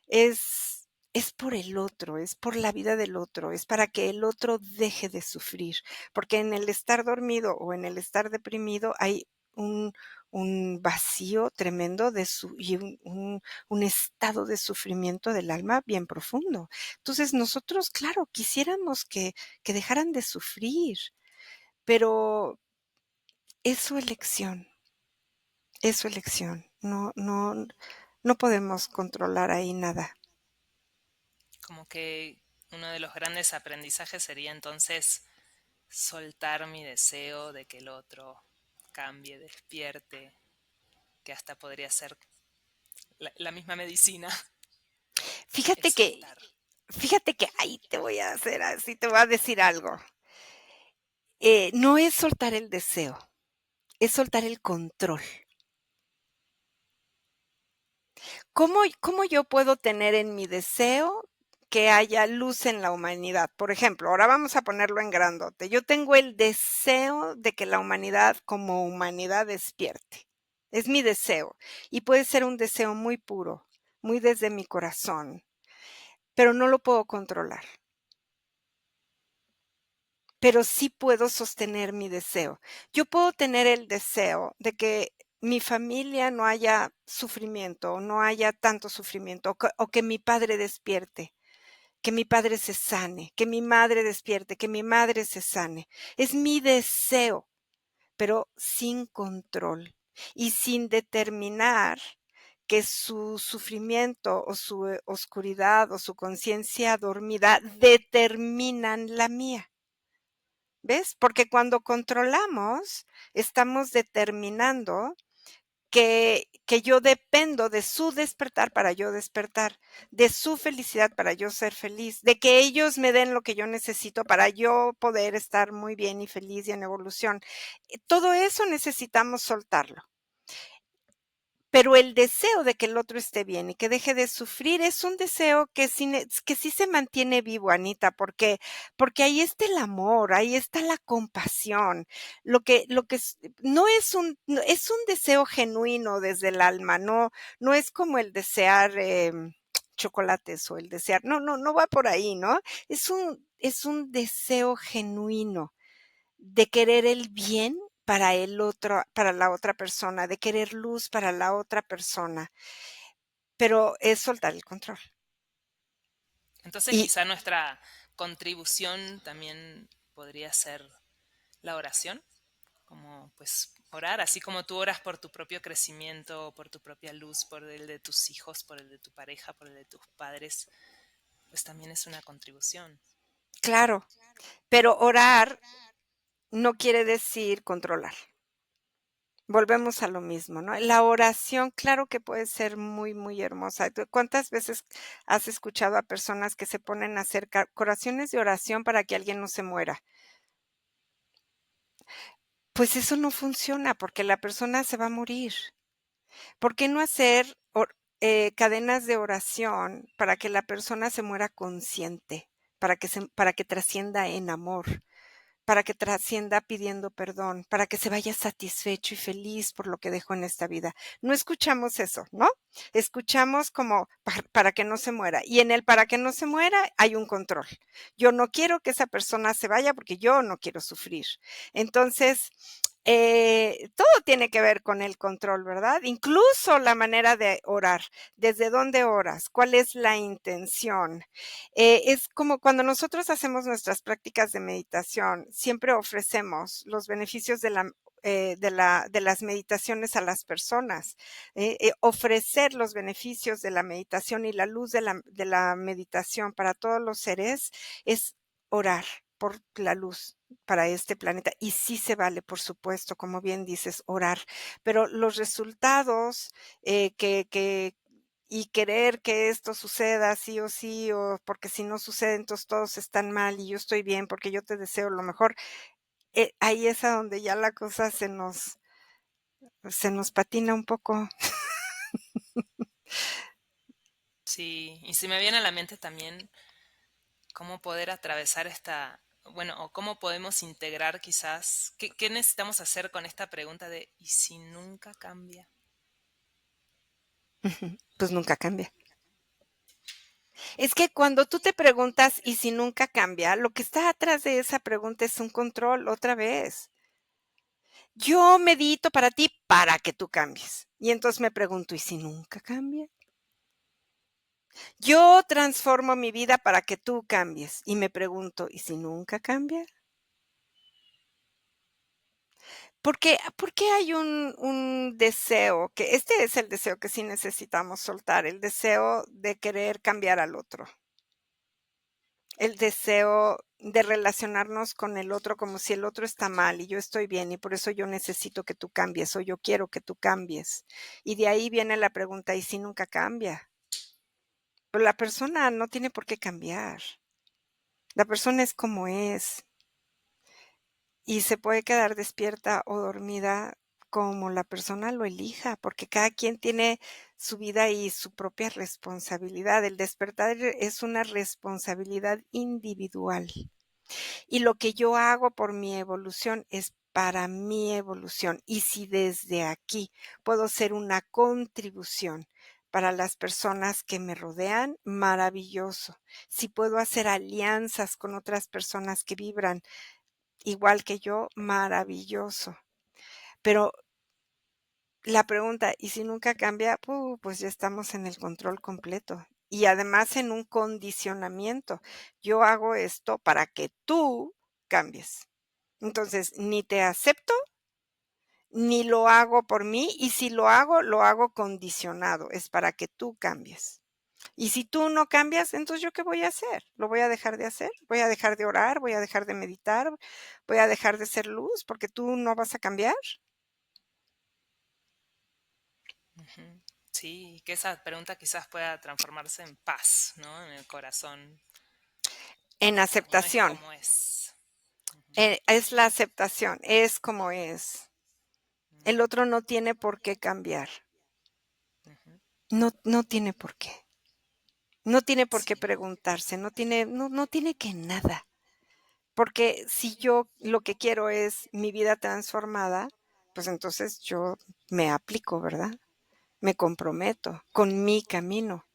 Es por el otro, es por la vida del otro, es para que el otro deje de sufrir, porque en el estar dormido o en el estar deprimido hay un un vacío tremendo de su y un estado de sufrimiento del alma bien profundo. Entonces, nosotros, claro, quisiéramos que dejaran de sufrir, pero es su elección, es su elección. No podemos controlar ahí nada. Como que uno de los grandes aprendizajes sería entonces soltar mi deseo de que el otro cambie, despierte, que hasta podría ser la misma medicina, es Fíjate que soltar. Fíjate que ahí te voy a hacer así, te voy a decir algo. No es soltar el deseo, es soltar el control. ¿Cómo yo puedo tener en mi deseo que haya luz en la humanidad? Por ejemplo, ahora vamos a ponerlo en grandote. Yo tengo el deseo de que la humanidad como humanidad despierte. Es mi deseo y puede ser un deseo muy puro, muy desde mi corazón, pero no lo puedo controlar. Pero sí puedo sostener mi deseo. Yo puedo tener el deseo de que mi familia no haya sufrimiento, o no haya tanto sufrimiento, o que mi padre despierte, que mi padre se sane, que mi madre despierte, que mi madre se sane. Es mi deseo, pero sin control y sin determinar que su sufrimiento, o su, oscuridad, o su conciencia dormida determinan la mía. ¿Ves? Porque cuando controlamos, estamos determinando que yo dependo de su despertar para yo despertar, de su felicidad para yo ser feliz, de que ellos me den lo que yo necesito para yo poder estar muy bien y feliz y en evolución. Todo eso necesitamos soltarlo. Pero el deseo de que el otro esté bien y que deje de sufrir es un deseo que sí se mantiene vivo, Anita, porque ahí está el amor, ahí está la compasión. Lo que no es es un deseo genuino desde el alma, no es como el desear, chocolates o el desear no va por ahí, ¿no? Es un deseo genuino de querer el bien para el otro, para la otra persona, de querer luz para la otra persona, pero es soltar el control. Entonces Y quizá nuestra contribución también podría ser la oración, como pues orar, así como tú oras por tu propio crecimiento, por tu propia luz, por el de tus hijos, por el de tu pareja, por el de tus padres, pues también es una contribución. claro, pero orar no quiere decir controlar. Volvemos a lo mismo, ¿no? La oración, claro que puede ser muy, muy hermosa. ¿Cuántas veces has escuchado a personas que se ponen a hacer oraciones de oración para que alguien no se muera? Pues eso no funciona porque la persona se va a morir. ¿Por qué no hacer cadenas de oración para que la persona se muera consciente, para que trascienda en amor, para que trascienda pidiendo perdón, para que se vaya satisfecho y feliz por lo que dejó en esta vida? No escuchamos eso, ¿no? Escuchamos como para que no se muera. Y en el para que no se muera hay un control. Yo no quiero que esa persona se vaya porque yo no quiero sufrir. Entonces, todo tiene que ver con el control, ¿verdad? Incluso la manera de orar. ¿Desde dónde oras? ¿Cuál es la intención? Es como cuando nosotros hacemos nuestras prácticas de meditación, siempre ofrecemos los beneficios de las meditaciones a las personas. Ofrecer los beneficios de la meditación y la luz de la meditación para todos los seres es orar por la luz para este planeta. Y sí se vale, por supuesto, como bien dices, orar, pero los resultados que y querer que esto suceda sí o sí, o porque si no sucede, entonces todos están mal y yo estoy bien porque yo te deseo lo mejor, ahí es a donde ya la cosa se nos patina un poco. Sí, y se me viene a la mente también cómo poder atravesar esta, bueno, o cómo podemos integrar quizás, qué necesitamos hacer con esta pregunta de ¿y si nunca cambia? Ujú, pues nunca cambia. Es que cuando tú te preguntas, ¿y si nunca cambia? Lo que está atrás de esa pregunta es un control, otra vez. Yo medito para ti para que tú cambies. Y entonces me pregunto, ¿y si nunca cambia? Yo transformo mi vida para que tú cambies. Y me pregunto, ¿y si nunca cambia? ¿Por qué hay un deseo? Que este es el deseo que sí necesitamos soltar, el deseo de querer cambiar al otro. El deseo de relacionarnos con el otro como si el otro está mal y yo estoy bien y por eso yo necesito que tú cambies o yo quiero que tú cambies. Y de ahí viene la pregunta, ¿y si nunca cambia? Pero la persona no tiene por qué cambiar. La persona es como es y se puede quedar despierta o dormida como la persona lo elija, porque cada quien tiene su vida y su propia responsabilidad. El despertar es una responsabilidad individual. Y lo que yo hago por mi evolución es para mi evolución. Y si desde aquí puedo ser una contribución para las personas que me rodean, maravilloso. Si puedo hacer alianzas con otras personas que vibran igual que yo, maravilloso. Pero la pregunta, ¿y si nunca cambia? Pues ya estamos en el control completo. Y además en un condicionamiento. Yo hago esto para que tú cambies. Entonces, ni te acepto, ni lo hago por mí, y si lo hago condicionado, es para que tú cambies. Y si tú no cambias, entonces ¿yo qué voy a hacer? ¿Lo voy a dejar de hacer? ¿Voy a dejar de orar? ¿Voy a dejar de meditar? ¿Voy a dejar de ser luz porque tú no vas a cambiar? Ujú. Sí, que esa pregunta quizás pueda transformarse en paz, ¿no? En el corazón. En Uno es aceptación. como es. Ujú, Es la aceptación, es como es. El mm, otro no tiene por qué cambiar. ujú. No tiene por qué. No tiene por qué Sí. preguntarse, no tiene que nada. Porque si yo lo que quiero es mi vida transformada, pues entonces yo me aplico, ¿verdad? Me comprometo con mi camino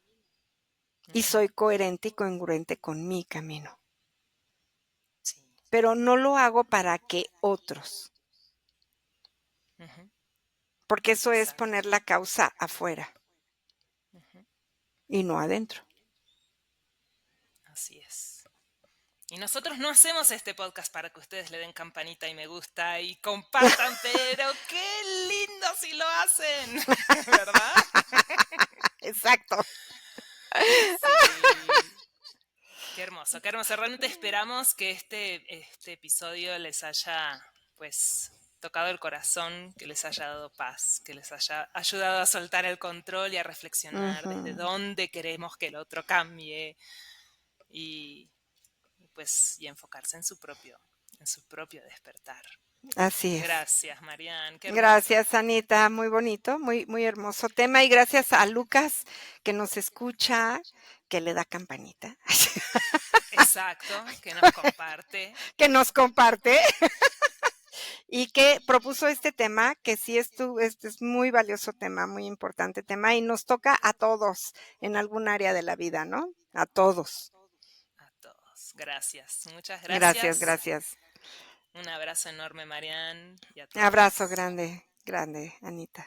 y Ujú, soy coherente y congruente con mi camino. sí. Pero no lo hago para que otros, Ujú, porque eso es exacto. poner la causa afuera Ujú, y no adentro. así es. Y nosotros no hacemos este podcast para que ustedes le den campanita y me gusta y compartan, pero qué lindo si lo hacen, ¿verdad? Exacto. Sí. Qué hermoso, qué hermoso. Realmente esperamos que este episodio les haya, pues, tocado el corazón, que les haya dado paz, que les haya ayudado a soltar el control y a reflexionar desde Ujú. dónde queremos que el otro cambie y, pues, y enfocarse en su propio despertar. Así es. Gracias, Marianne, qué hermoso. Gracias, Anita. Muy bonito, muy hermoso tema. Y gracias a Lucas que nos escucha, que le da campanita, Exacto, que nos comparte. que nos comparte y que propuso este tema, que sí este es muy valioso tema, muy importante tema, y nos toca a todos en algún área de la vida, ¿no? A todos. A todos. Gracias, muchas Gracias, gracias. gracias. Un abrazo enorme, Marianne, y a Abrazo todos. grande, grande, Anita.